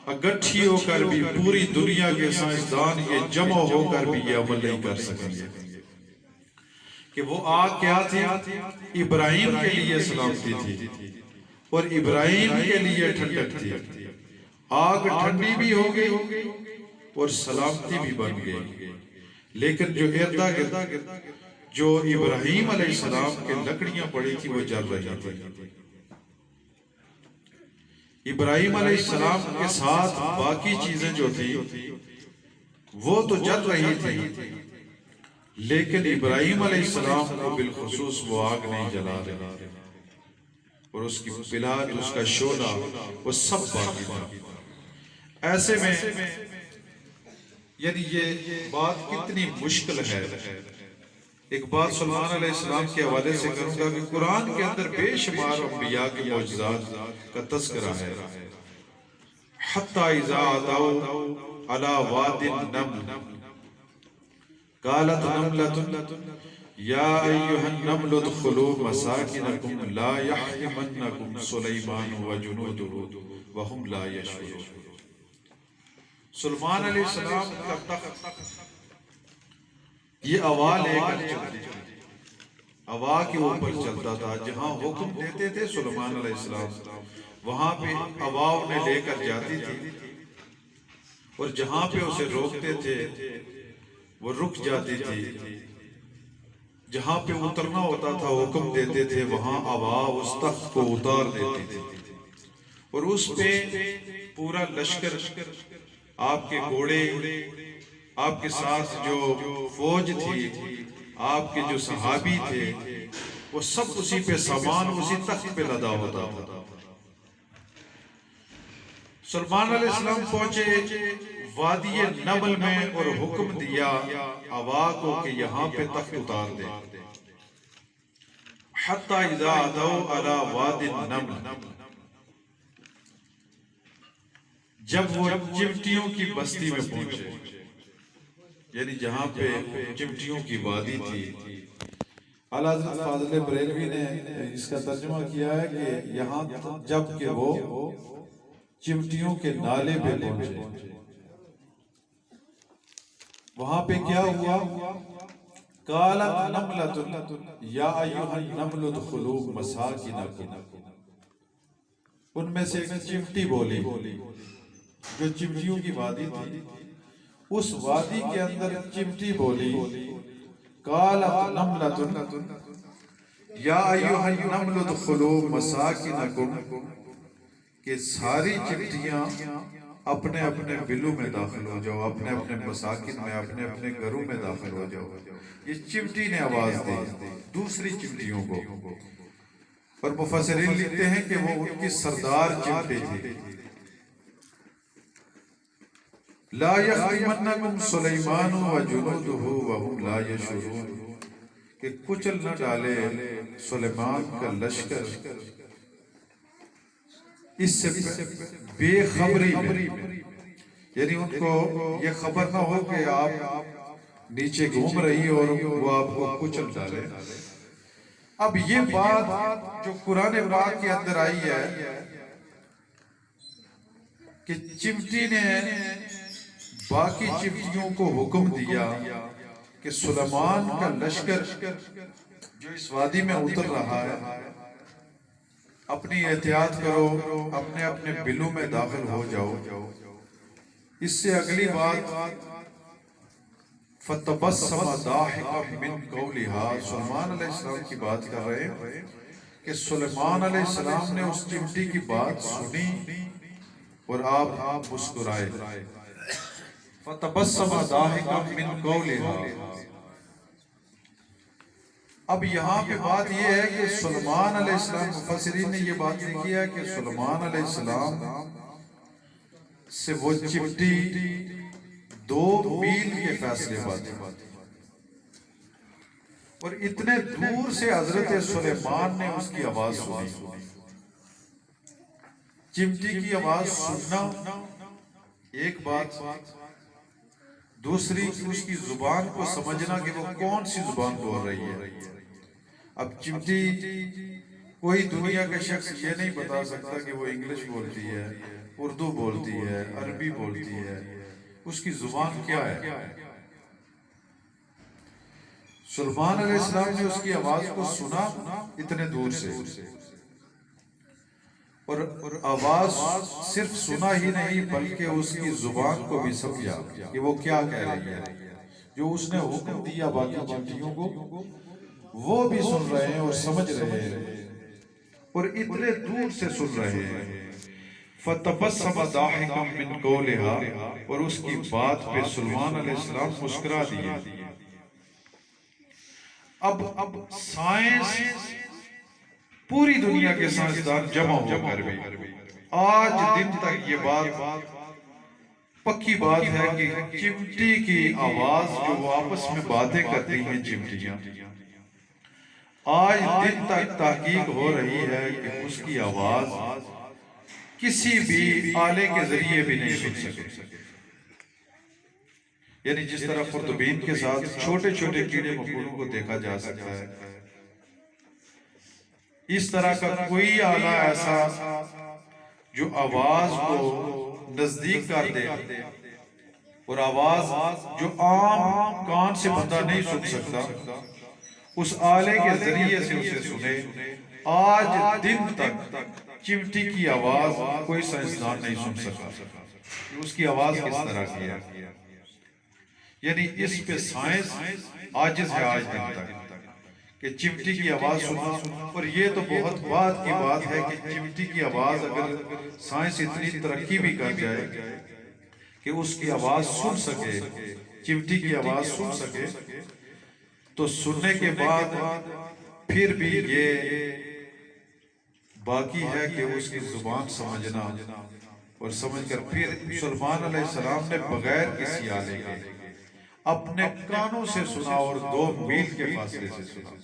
इकट्ठी होकर भी, पूरी दुनिया के साइंसदान ये जमा होकर भी ये अमल नहीं कर सकेंगे कि वो आग क्या थी, इब्राहीम के लिए सलामती थी और इब्राहीम के लिए ठंडक थी। आग ठंडी भी हो गई और सलामती भी बन गई। लेकिन जो इर्दा गिर्द जो इब्राहीम अलैहिस्सलाम के लकड़ियां पड़ी थी वो जल रही थी। इब्राहीम अलैहिस्सलाम के साथ बाकी चीजें जो थी वो तो जल रही थी, लेकिन इब्राहीम अलैहिस्सलाम को बिलखुसूस वो आग नहीं जला रही और उसकी पिलाट, उसका शोला, वो सब बाकी था। ऐसे में यानी ये बात कितनी मुश्किल है। एक बात सुलेमान अलैहिस्सलाम के हवाले से करूंगा कि कुरान के अंदर बेशुमार अंबिया के मौजज़ात का तज़किरा है। हत्ता इज़ा अताऊ अला वादिन नम्ल कालत नमलतुन या अय्युहन नम्लु उदखुलू मसाकिनकुम ला यहतिमन्नकुम सुलैमान व जुनूदुहु व हुम ला यशऊरून। सुलेमान अलैहिस्सलाम का तख्त ये हवा लेकर चलती, हवा के ऊपर चलता था। जहां हुक्म देते थे सुलेमान अलैहिस्सलाम, वहां पे हवा उन्हें लेकर जाती थी और जहां पे उसे रोकते थे वो रुक जाती थी। जहां पे उतरना होता था हुक्म देते थे, वहां हवा उस तख्त को उतार देती थी और उस पे पूरा लश्कर, आपके घोड़े, आपके साथ जो फौज थी, आपके जो सहाबी थे, वो सब उसी पे सामान उसी तख्त पे लदा होता था। सुलेमान अलैहिस्सलाम पहुंचे वादी नमल में और हुक्म दिया हवा को कि यहाँ पे तख्त उतार दे। हत्ता इज़ा अताऊ अला वादी नमल, जब वो चिमटियों की बस्ती में पहुंचे, यानी जहां पे चिमटियों की वादी थी। आला हज़रत फाज़िल बरेलवी ने इसका तर्जुमा किया है कि यहाँ जब के वो चिमटियों के नाले पे पहुंचे, वहां पे क्या हुआ, कालत नमलतुन या अय्युहन नमलु उदखुलू मसाकिनकुम। उनमें से एक चिमटी बोली, जो चिमटियों की वादी थी, उस वादी के अंदर चिमटी बोली कालत नमलतुन या अय्युहन नमलु दुखुलू मसाकिनकुम, कि सारी चिमटियां अपने अपने बिलू में दाखिल हो जाओ, अपने अपने मसाकिन में, अपने अपने घरों में दाखिल हो जाओ। ये चिमटी ने आवाज दी दूसरी चिमटियों को, और मुफस्सिरीन लिखते हैं कि वो उनकी सरदार चिमटे थे। ला यख्तिमन्नकुम सुलैमान व जुनूदुहु व हुम ला यशउरून, कि कुचल न डाले सुलेमान का लश्कर इससे बेखबरी में, यानी उनको ये खबर ना हो कि आप नीचे घूम रही और वो आपको कुचल डाले। अब ये बात जो कुरान पाक के अंदर आई है कि चिमटी ने बाकी चिमटियों को हुक्म दिया कि सुलेमान का लश्कर जो इस वादी में उतर रहा है, अपनी एहतियात करो, अपने अपने बिलों में दाखिल हो जाओ। इससे अगली बात फतबस्सम दाहिकम मिन कौलिहा, सुलेमान अलैहिस्सलाम की बात कर रहे हैं कि सुलेमान अलैहिस्सलाम ने उस चिमटी की बात सुनी और आप मुस्कुराए। फतबस्सम दाहिकम मिन कौलिहा। अब यहाँ पे बात यह है कि सुलेमान अलैहिस्सलाम, मुफस्सिरीन ने ये बात लिखी है कि सुलेमान अलैहिस्सलाम से वो चिमटी 2 मील के फैसले पर, और इतने दूर से हजरत सुलेमान ने उसकी आवाज सुनी। चिमटी की आवाज सुनना एक बात, दूसरी उसकी जुबान को समझना कि वो कौन सी जुबान बोल रही है। अब चिमटी, कोई दुनिया का शख्स ये नहीं बता सकता कि वो इंग्लिश बोलती है, उर्दू बोलती है, अरबी बोलती है, उसकी जुबान क्या है। सुलेमान अलैहिस्सलाम ने उसकी आवाज को सुना इतने दूर से, और आवाज सिर्फ सुना ही नहीं बल्कि उसकी जुबान को भी समझा कि वो क्या कह रही है। जो उसने हुक्म दिया बाकी चिमटियों को वो भी सुन रहे हैं और समझ रहे हैं, और इतने दूर से सुन रहे हैं। फतबस्सम दाहिकम मिन कौलिहा, और उसकी बात पे सुलेमान अलैहिस्सलाम मुस्कुरा दिए। अब साइंस, पूरी दुनिया के साइंसदान जमा होकर भी आज दिन तक ये बात पक्की बात है कि चिमटी की आवाज जो वो आपस में बातें करती हैं चिमटियां, आज दिन तक तहकीक हो रही है कि उसकी आवाज किसी भी आले के जरिए भी नहीं सुन सके। यानी जिस तरह खुर्दबीन के साथ छोटे छोटे कीड़े मकोड़ों को देखा जा सकता है, इस तरह का कोई आला ऐसा जो आवाज को नजदीक कर दे, और आवाज जो आम कान से बंदा नहीं सुन सकता, उस आले के जरिए से उसे सुने। आज दिन तक चिमटी की आवाज कोई साइंसदान नहीं सुन सका उसकी आवाज किस तरह की है। यानी इस पे साइंस आजिज है आज दिन तक कि चिमटी की आवाज सुनना। और ये तो बहुत बात की बात है कि चिमटी की आवाज अगर साइंस इतनी तरक्की भी कर जाए कि उसकी आवाज सुन सके, चिमटी की आवाज सुन सके, तो सुनने के बाद फिर भी ये बाकी है कि उसकी जुबान समझना, और समझकर फिर सुलेमान अलैहिस्सलाम ने बगैर किसी आले के अपने कानों से सुना और 2 मील के फासले से सुना।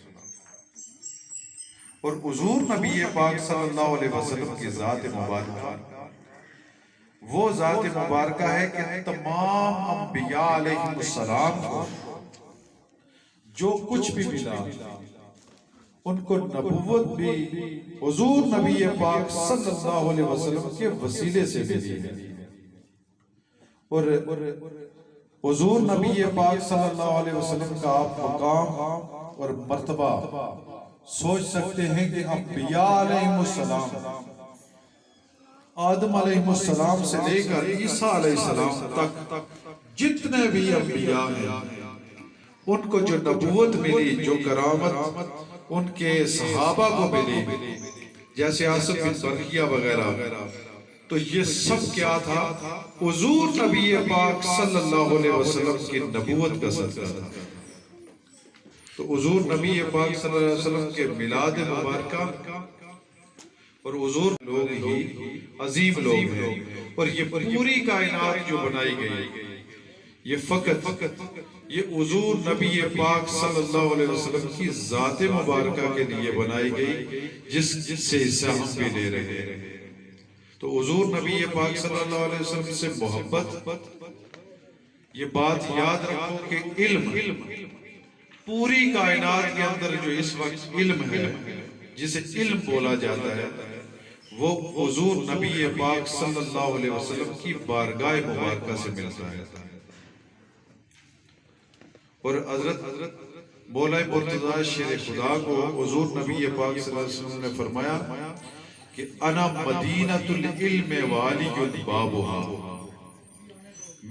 और हुजूर नबी पाक सल्लल्लाहु अलैहि वसल्लम की जात मुबारका वो जात मुबारका है कि तमाम अंबिया अलैहिमुस्सलाम को जो कुछ भी मिला उनको नबुव्वत भी हुजूर नबी पाक सल्लल्लाहु अलैहि वसल्लम के वसीले से मिली है। और हुजूर नबी पाक सल्लल्लाहु अलैहि वसल्लम का आप मकाम और मर्तबा सोच सकते हैं कि अंबिया अलैहिमुस्सलाम, आदम अलैहिमुस्सलाम से लेकर ईसा अलैहिस्सलाम तक जितने भी अंबिया हैं उनको जो नबूवत मिली, जो करामत उनके सहाबा को मिली, जैसे आसिफ बिन बरकिया वगैरह, तो ये सब क्या था? हुजूर नबी पाक सल्लल्लाहु अलैहि वसल्लम की नबूवत का सदका था। तो हुजूर नबी पाक सल्लल्लाहु अलैहि वसल्लम के मिलाद मुबारक और हुजूर लोग ही अजीम लोग हैं। और ये पूरी कायनात जो बनाई गई, ये फकत ये हुजूर नबी पाक सल्लल्लाहु अलैहि वसल्लम की ज़ात मुबारक के लिए बनाई गई, जिससे हिस्सा हम भी ले रहे हैं। तो हुजूर नबी पाक सल्लल्लाहु अलैहि वसल्लम से मोहब्बत, ये बात याद रखो कि इल्म, पूरी कायनात के अंदर जो इस वक्त इल्म है, जिसे इल्म बोला जाता है, वो हुजूर नबी पाक सल्लल्लाहु अलैहि वसल्लम की बारगाह मुबारक से मिलता है। और हजरत मौला मुर्तज़ा शेर खुदा को हुजूर नबी पाक सल्लल्लाहु अलैहि वसल्लम ने फरमाया कि अना मदीनतुल इल्म वालियुल बाबुहा,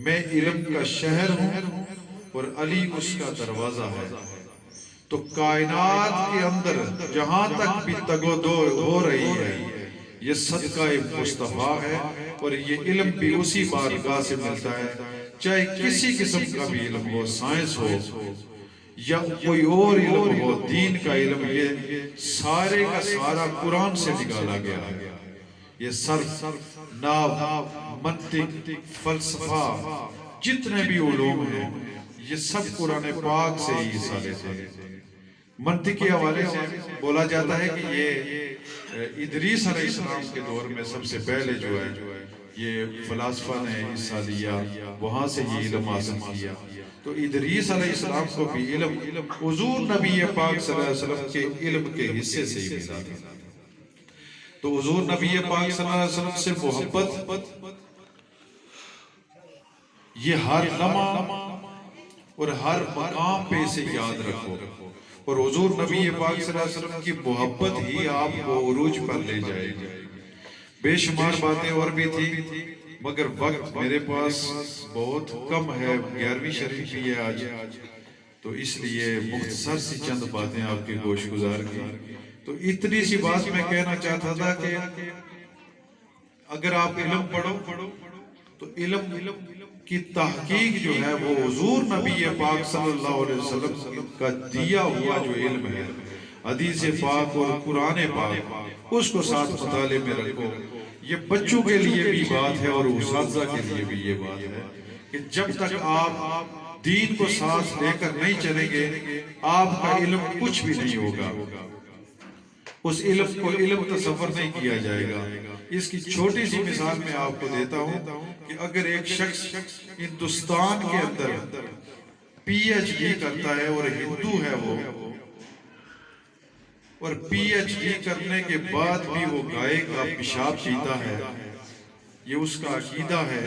मैं इल्म का शहर हूँ और अली उसका दरवाजा है। तो कायनात के अंदर जहां तक भी तगोदो हो रही है, ये सदका मुस्तफा है। और ये इल्म भी उसी बारगाह से मिलता है, चाहे किसी किस्म का भी इल्म हो, साइंस हो या कोई और इल्म हो, दीन का इल्म, ये सारे का सारा कुरान से निकाला गया है। ये सर्फ, नाव, मंतिक, फलसफा, जितने भी उलूम हैं, ये सब कुरान पाक से ही हिस्सा लेते हैं। मंतिक के हवाले से बोला जाता है कि ये इदरीस अलैहिस्सलाम के दौर में सबसे पहले जो है, ये फलासफा ने हिस्सा लिया, वहां से ये इल्म हासिल किया। तो इदरीस अलैहिस्सलाम को भी इल्म हुजूर नबी पाक सल्लल्लाहु अलैहि वसल्लम के इल्म के हिस्से से ही मिला था। तो हुजूर नबी पाक सल्लल्लाहु अलैहि वसल्लम से मोहब्बत ये हर लम्हा और हर मकाम पे इसे याद रखो। और हुजूर नबी पाक सल्लल्लाहु अलैहि वसल्लम की मोहब्बत ही आपको उरूज पर ले जाएगी। बेशुमार बातें और भी थी, मगर वक्त मेरे पास बहुत कम है, 11वीं शरीफ भी है आज, तो इसलिए मुख्तसर सी चंद बातें आपके गोश गुजार की। तो इतनी सी बात मैं कहना चाहता था कि अगर आप इल्म पढ़ो तो इल्म की तहकीक जो है वो हुजूर नबी पाक सल्लल्लाहु अलैहि वसल्लम का दिया हुआ जो इल्म है, हदीस पाक और कुरान पाक, उसको साथ मुताले में रखो। ये बच्चों के लिए भी बात है और उस्ताज़ा के लिए भी ये बात है कि जब तक आप दीन को साथ लेकर नहीं चलेंगे, आपका इल्म कुछ भी नहीं होगा। उस इल्म को इल्म तसव्वुर नहीं किया जाएगा। इसकी छोटी सी मिसाल मैं आपको देता हूँ कि अगर एक शख्स हिंदुस्तान के अंदर पीएचडी करता है और हिंदू है वो, और पीएचडी करने के बाद भी वो गाय का पेशाब पीता है, ये उसका अकीदा है,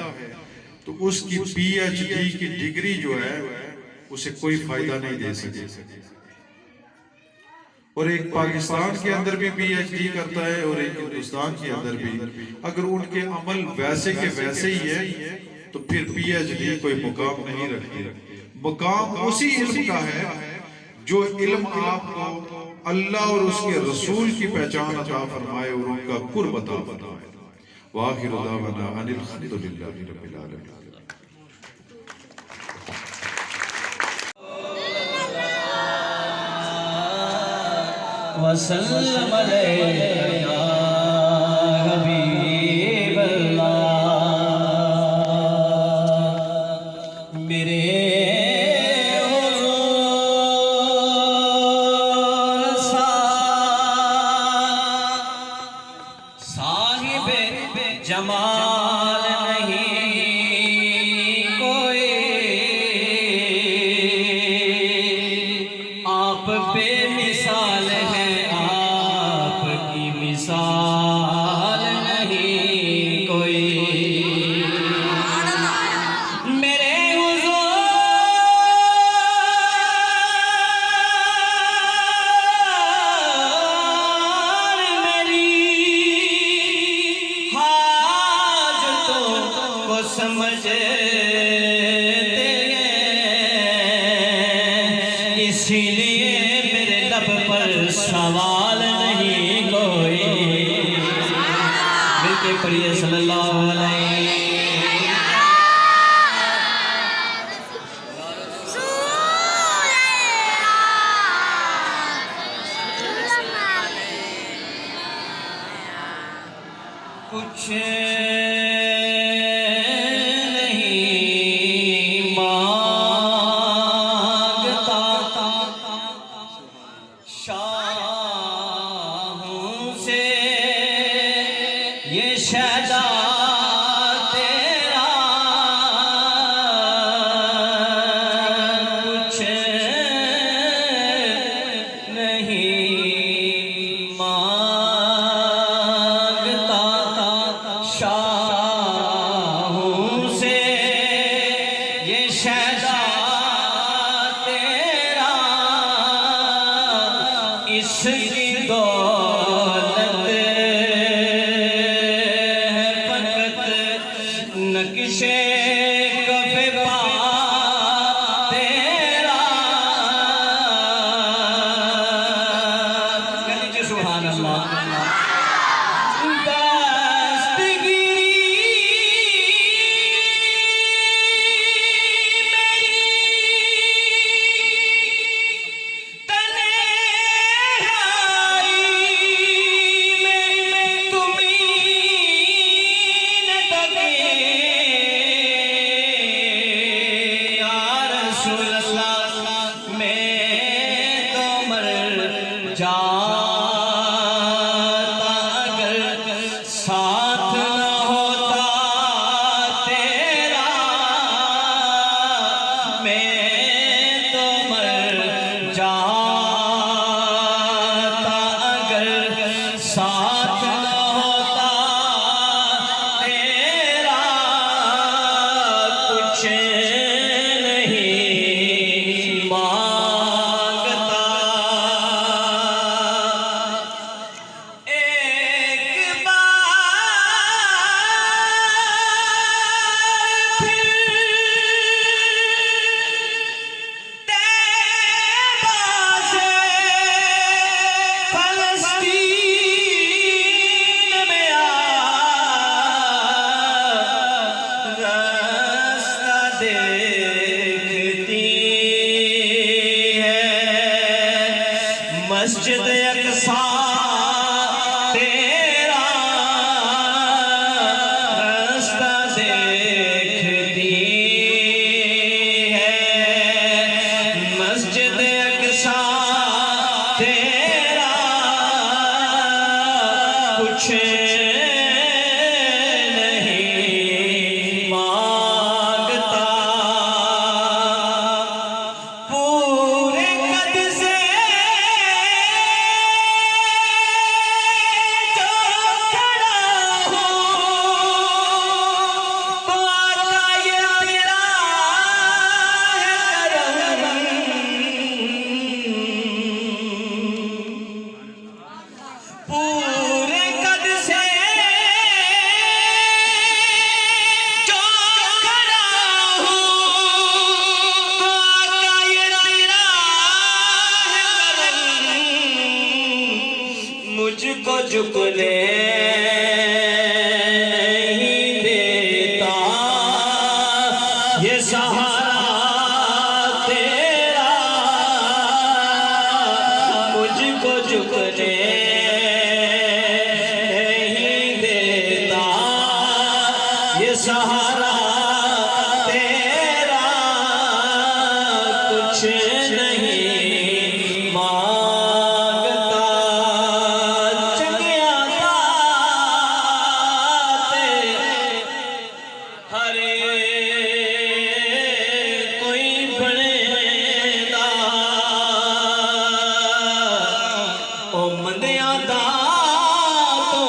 तो उसकी पीएचडी की डिग्री जो है उसे कोई फायदा नहीं दे सकती। और एक पाकिस्तान के अंदर भी पीएचडी करता है और एक हिंदुस्तान के अंदर भी, अगर उनके अमल वैसे के वैसे ही है तो फिर पीएचडी कोई मुकाम नहीं रखती। मुकाम उसी इल्म का है जो इल्म आपको अल्लाह और उसके रसूल की पहचान अता फरमाए और उनका कुर्ब अता फरमाए। वाखिरु दावाना अनिल हम्दुलिल्लाहि रब्बिल आलमीन। वसल्लम अलैका हबीबल्लाह। मेरे साहिब जमाल नहीं कोई, आप पे मिसाल है, आपकी मिसाल नहीं कोई। मेरे समझते हैं से पढ़िए सल्लल्लाहु अलैहि कुछ नहीं मांगता शाहों से ये शहदा तेरा कुछ नहीं मांगता शाहों से ये शहदा तेरा इसकी दौलत है फकत नक्शे कफ़े पा तेरा कह लीजिए सुभान अल्लाह जाता अगर साथ न होता तेरा मैं तो मर जाता अगर साथ न होता तेरा कुछ नहीं मांगता एक बार तैबा से फलस्तीन में आ रास्ता देखती है मस्जिद अक़सा तेरा रास्ता देखती है मस्जिद अक़सा तेरा कुछ नहीं मांगता पूरे कद से जो खड़ा हूँ तो आता ये तेरा है करम पूरे कद से जो खड़ा हूँ तो आता ये तेरा है करम मुझको झुकने नहीं देता ये सहारा तेरा मुझको झुकने नहीं देता ये सहारा तेरा कुछ नहीं मांगता चंगिया दाते हरे कोई बनेदा ओ मंदिया दा तो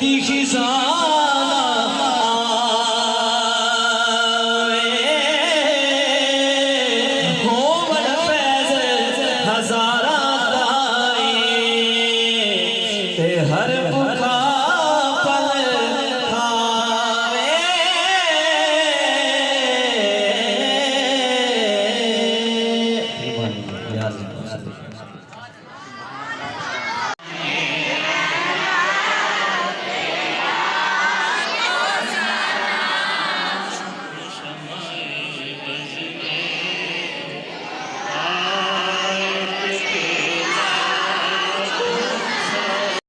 दी खिजाना हो बड़ फैज हजारा दाई ते हर